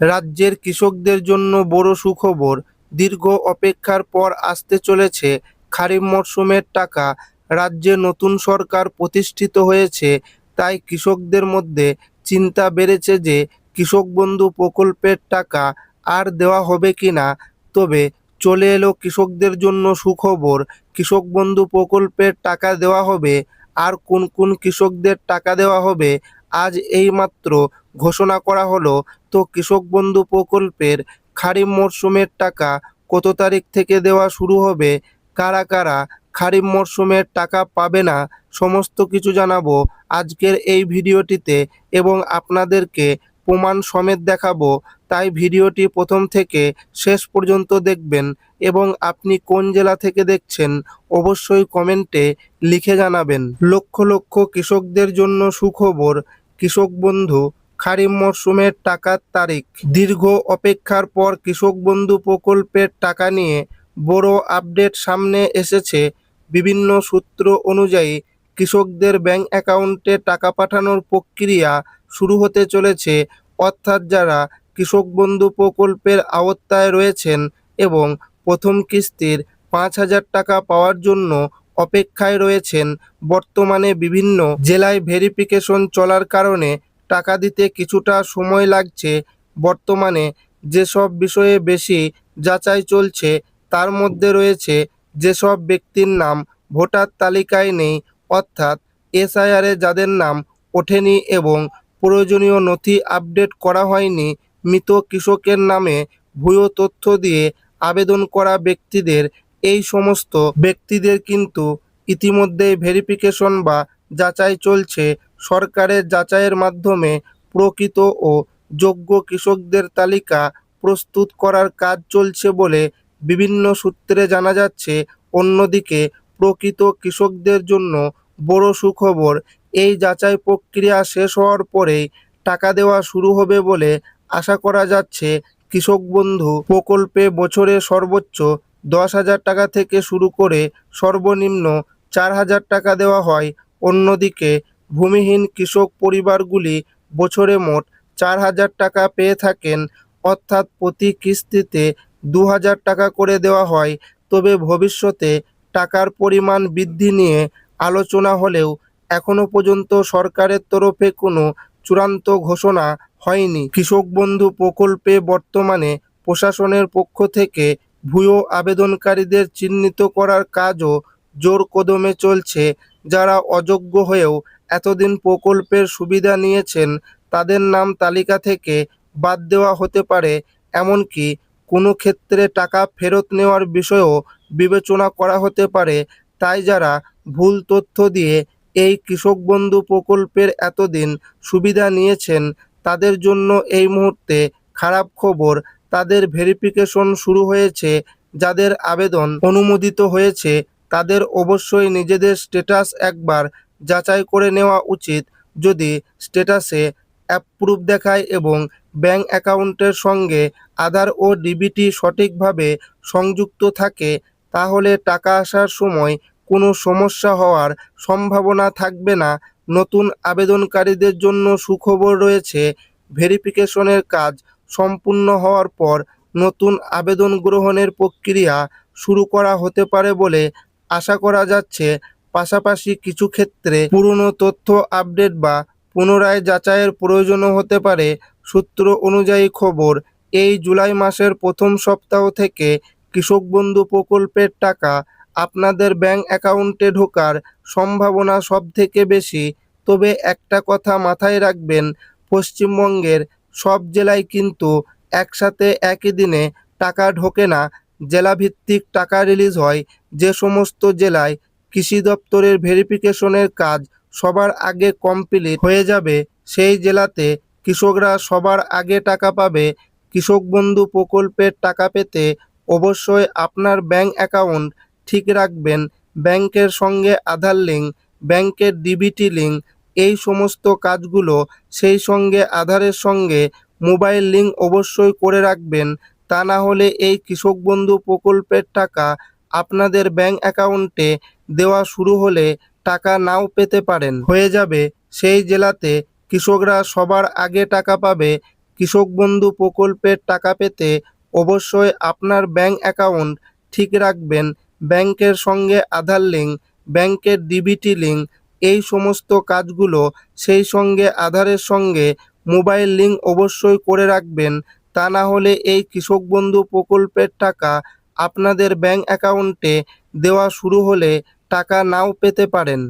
রাজ্যের কৃষকদের জন্য বড় সুখবর। দীর্ঘ অপেক্ষার পর আসতে চলেছে খারিফ মরশুমের টাকা। রাজ্যে নতুন সরকার প্রতিষ্ঠিত হয়েছে, তাই কৃষকদের মধ্যে চিন্তা বেড়েছে যে কৃষক বন্ধু প্রকল্পের টাকা আর দেওয়া হবে কিনা। তবে চলে এলো কৃষকদের জন্য সুখবর। কৃষক বন্ধু প্রকল্পের টাকা দেওয়া হবে। আর কোন কোন কৃষকদের টাকা দেওয়া হবে আজ এইমাত্র ঘোষণা করা হলো। তো কৃষক বন্ধু প্রকল্পের খারিফ মরশুমের টাকা কত তারিখ থেকে দেওয়া শুরু হবে, কারা কারা খারিফ মরশুমের টাকা পাবে না, সমস্ত কিছু জানাবো আজকের এই ভিডিওটিতে এবং আপনাদেরকে প্রমাণ সমেত দেখাবো। তাই ভিডিওটি প্রথম থেকে শেষ পর্যন্ত দেখবেন এবং আপনি কোন জেলা থেকে দেখছেন অবশ্যই কমেন্টে লিখে জানাবেন। লক্ষ লক্ষ কৃষকদের জন্য সুখবর। কৃষক বন্ধু খারিফ মরশুমের টাকার তারিখ। দীর্ঘ অপেক্ষার পর কৃষক বন্ধু প্রকল্পের টাকা নিয়ে বড় আপডেট সামনে এসেছে। বিভিন্ন সূত্র অনুযায়ী কৃষকদের ব্যাংক অ্যাকাউন্টে টাকা পাঠানোর প্রক্রিয়া শুরু হতে চলেছে। অর্থাৎ যারা কৃষক বন্ধু প্রকল্পের আওতায় রয়েছেন এবং প্রথম কিস্তির 5,000 টাকা পাওয়ার জন্য অপেক্ষায় রয়েছেন, বর্তমানে বিভিন্ন জেলায় ভেরিফিকেশন চলার কারণে টাকা দিতে কিছুটা সময় লাগছে। বর্তমানে যেসব বিষয়ে বেশি যাচাই চলছে তার মধ্যে রয়েছে যেসব ব্যক্তির নাম ভোটার তালিকায় নেই, অর্থাৎ এসআইআরে যাদের নাম ওঠেনি এবং প্রয়োজনীয় নথি আপডেট করা হয়নি, মৃত কৃষকের নামে ভুয়ো তথ্য দিয়ে আবেদন করা ব্যক্তিদের, এই সমস্ত ব্যক্তিদের কিন্তু ইতিমধ্যেই ভেরিফিকেশন বা যাচাই চলছে। সরকারের যাচাইয়ের মাধ্যমে প্রকৃত ও যোগ্য কৃষকদের তালিকা প্রস্তুত করার কাজ চলছে বলে বিভিন্ন সূত্রে জানা যাচ্ছে। অন্যদিকে প্রকৃত কৃষকদের জন্য বড় সুখবর। এই যাচাই প্রক্রিয়া শেষ হওয়ার পরেই টাকা দেওয়া শুরু হবে বলে আশা করা যাচ্ছে। কৃষক বন্ধু প্রকল্পে বছরে সর্বোচ্চ 10,000 টাকা থেকে শুরু করে সর্বনিম্ন 4,000 টাকা দেওয়া হয়। অন্যদিকে ভূমিহীন কৃষক পরিবারগুলি বছরে মোট 4,000 টাকা পেয়ে থাকেন, অর্থাৎ প্রতি কিস্তিতে 2,000 টাকা করে দেওয়া হয়। তবে ভবিষ্যতে টাকার পরিমাণ বৃদ্ধি নিয়ে আলোচনা হলেও এখনো পর্যন্ত সরকারের তরফে কোনো চূড়ান্ত ঘোষণা হয়নি। কৃষক বন্ধু প্রকল্পে বর্তমানে প্রশাসনের পক্ষ থেকে ভুয়ো আবেদনকারীদের চিহ্নিত করার কাজও জোর কদমে চলছে। যারা অযোগ্য হয়েও এতদিন প্রকল্পের সুবিধা নিয়েছেন তাদের নাম তালিকা থেকে বাদ দেওয়া হতে পারে, এমনকি কোনো ক্ষেত্রে টাকা ফেরত নেওয়ার বিষয়েও বিবেচনা করা হতে পারে। তাই যারা ভুল তথ্য দিয়ে এই কৃষক বন্ধু প্রকল্পের এতদিন সুবিধা নিয়েছেন তাদের জন্য এই মুহূর্তে খারাপ খবর। তাদের ভেরিফিকেশন শুরু হয়েছে। যাদের আবেদন অনুমোদিত হয়েছে তাদের অবশ্যই নিজেদের স্ট্যাটাস একবার যাচাই করে নেওয়া উচিত। যদি স্ট্যাটাসে অ্যাপ্রুভ দেখায় এবং ব্যাংক অ্যাকাউন্টের সঙ্গে আধার ও ডিবিটি সঠিকভাবে সংযুক্ত থাকে তাহলে টাকা আসার সময় কোনো সমস্যা হওয়ার সম্ভাবনা থাকবে না। নতুন আবেদনকারীদের জন্য সুখবর রয়েছে। ভেরিফিকেশনের কাজ সম্পূর্ণ হওয়ার পর নতুন আবেদন গ্রহণের প্রক্রিয়া শুরু করা হতে পারে বলে আশা করা যাচ্ছে। পাশাপাশি কিছু ক্ষেত্রে পুরনো তথ্য আপডেট বা পুনরায় যাচাইয়ের প্রয়োজনও হতে পারে। সূত্র অনুযায়ী খবর, এই জুলাই মাসের প্রথম সপ্তাহ থেকে কৃষক বন্ধু প্রকল্পের টাকা আপনাদের ব্যাংক অ্যাকাউন্টে ঢোকার সম্ভাবনা সবথেকে বেশি। তবে একটা কথা মাথায় রাখবেন, পশ্চিমবঙ্গের সব জেলায় কিন্তু একসাথে একই দিনে টাকা ঢোকে না, জেলাভিত্তিক টাকা রিলিজ হয়। যে সমস্ত জেলায় কৃষি দপ্তরের ভেরিফিকেশনের কাজ সবার আগে কমপ্লিট হয়ে যাবে সেই জেলাতে কৃষকরা সবার আগে টাকা পাবে। কৃষক বন্ধু প্রকল্পের টাকা পেতে অবশ্যই আপনার ব্যাংক অ্যাকাউন্ট ঠিক রাখবেন। ব্যাংকের সঙ্গে আধার লিঙ্ক, ব্যাংকের ডিবিটি লিঙ্ক, এই সমস্ত কাজগুলো, সেই সঙ্গে আধারের সঙ্গে মোবাইল লিঙ্ক অবশ্যই করে রাখবেন। তা না হলে এই কৃষক বন্ধু প্রকল্পের টাকা আপনাদের ব্যাংক অ্যাকাউন্টে দেওয়া শুরু হলে টাকা নাও পেতে পারেন। হয়ে যাবে সেই জেলাতে কৃষকরা সবার আগে টাকা পাবে। কৃষক বন্ধু প্রকল্পের টাকা পেতে অবশ্যই আপনার ব্যাংক অ্যাকাউন্ট ঠিক রাখবেন, ব্যাংকের সঙ্গে আধার লিঙ্ক, ব্যাংকের ডিবিটি লিঙ্ক, এই সমস্ত কাজগুলো সেই সঙ্গে আধারের সঙ্গে মোবাইল লিঙ্ক অবশ্যই করে রাখবেন। তা না হলে এই কৃষক বন্ধু প্রকল্পের টাকা আপনাদের ব্যাংক অ্যাকাউন্টে দেওয়া শুরু হলে টাকা নাও পেতে পারেন।